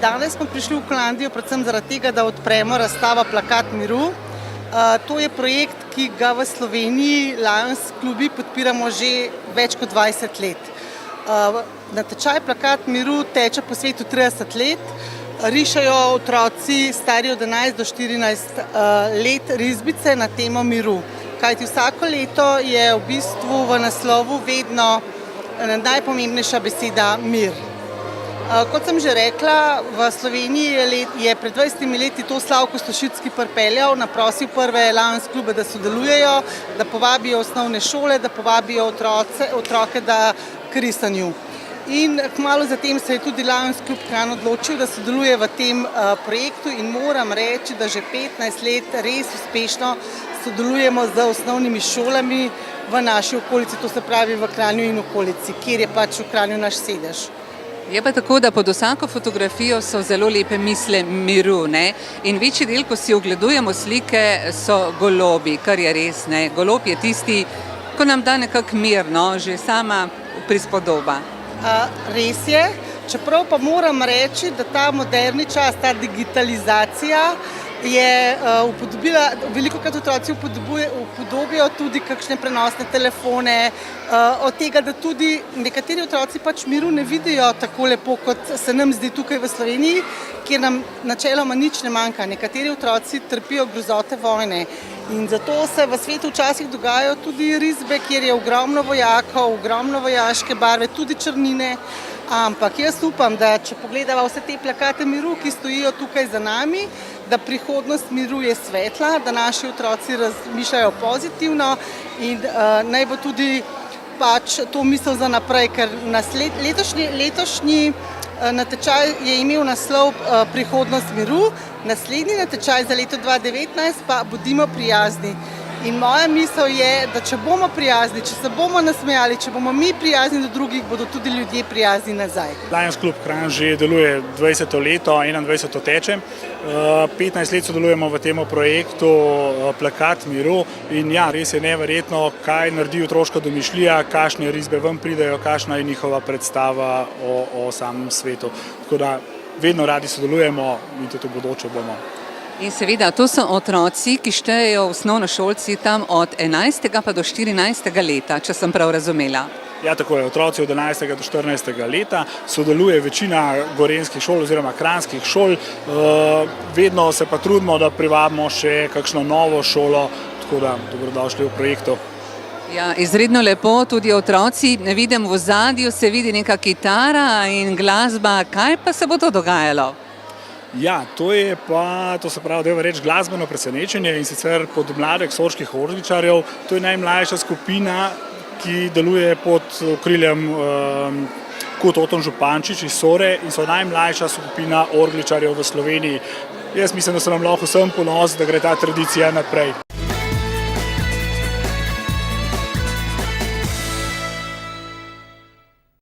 Danes smo prišli v Holandijo predvsem zaradi tega, da odpremo razstavo Plakat miru. To je projekt, ki ga v Sloveniji Lions klubi podpiramo že več kot 20 let. Natečaj Plakat miru teče po svetu 30 let. Rišejo otroci stari od 11 do 14 let risbice na temo miru. Kajti vsako leto je v bistvu v naslovu vedno najpomembnejša beseda mir. Kot sem že rekla, v Sloveniji je pred 20 leti to Slavko Stošicki pripeljal, naprosil prve Lions klube, da sodelujejo, da povabijo osnovne šole, da povabijo otroke k risanju. In kmalu zatem se je tudi Lions klub Kranj odločil, da sodeluje v tem projektu in moram reči, da že 15 let res uspešno sodelujemo z osnovnimi šolami v naši okolici, to se pravi v Kranju in okolici, kjer je pač v Kranju naš sedež. Je pa tako, da pod vsako fotografijo so zelo lepe misli miru, ne? In večji del, ko si ogledujemo slike, so golobi, kar je res, ne? Golob je tisti, ko nam da nekako mir, no? Že sama prispodoba. Res je, čeprav pa moram reči, da ta moderni čas, ta digitalizacija je upodobila, velikokrat otroci upodobijo tudi kakšne prenosne telefone, od tega, da tudi nekateri otroci pač miru ne vidijo tako lepo, kot se nam zdi tukaj v Sloveniji, kjer nam načeloma nič ne manjka. Nekateri otroci trpijo grozote vojne in zato se v svetu včasih dogajajo tudi risbe, kjer je ogromno vojakov, ogromno vojaške barve, tudi črnine. Ampak jaz upam, da če pogledava vse te plakate miru, ki stojijo tukaj za nami, da prihodnost miru je svetla, da naši otroci razmišljajo pozitivno in naj bo tudi pač to misel za naprej, ker letošnji natečaj je imel naslov Prihodnost miru, naslednji natečaj za leto 2019 pa Bodimo prijazni. In moja misel je, da če bomo prijazni, če se bomo nasmejali, če bomo mi prijazni do drugih, bodo tudi ljudje prijazni nazaj. Lions klub Kranj že deluje 20. leto, 21. teče. 15 let sodelujemo v tem projektu Plakat miru in ja, res je neverjetno, kaj naredi otroška domišljija, kakšne risbe ven pridejo, kakšna je njihova predstava o samem svetu. Tako da vedno radi sodelujemo in tudi v bodoče bomo. In seveda, to so otroci, ki štejejo osnovnošolci tam od 11. pa do 14. leta, če sem prav razumela. Ja, tako je, otroci od 11. do 14. leta sodeluje večina gorenjskih šol oziroma kranjskih šol. Vedno se pa trudimo, da privabimo še kakšno novo šolo, tako da dobrodošli v projektu. Ja, izredno lepo, tudi otroci, ne vidim v ozadju, se vidi neka kitara in glasba, kaj pa se bo to dogajalo? Ja, to se pravi, da je reč glasbeno presenečenje in sicer pod mladih sorških orgličarjev. To je najmlajša skupina, ki deluje pod okriljem Kut Oton Župančič iz Sore in so najmlajša skupina orgličarjev v Sloveniji. Jaz mislim, da se nam lahko vsem ponos, da gre ta tradicija naprej.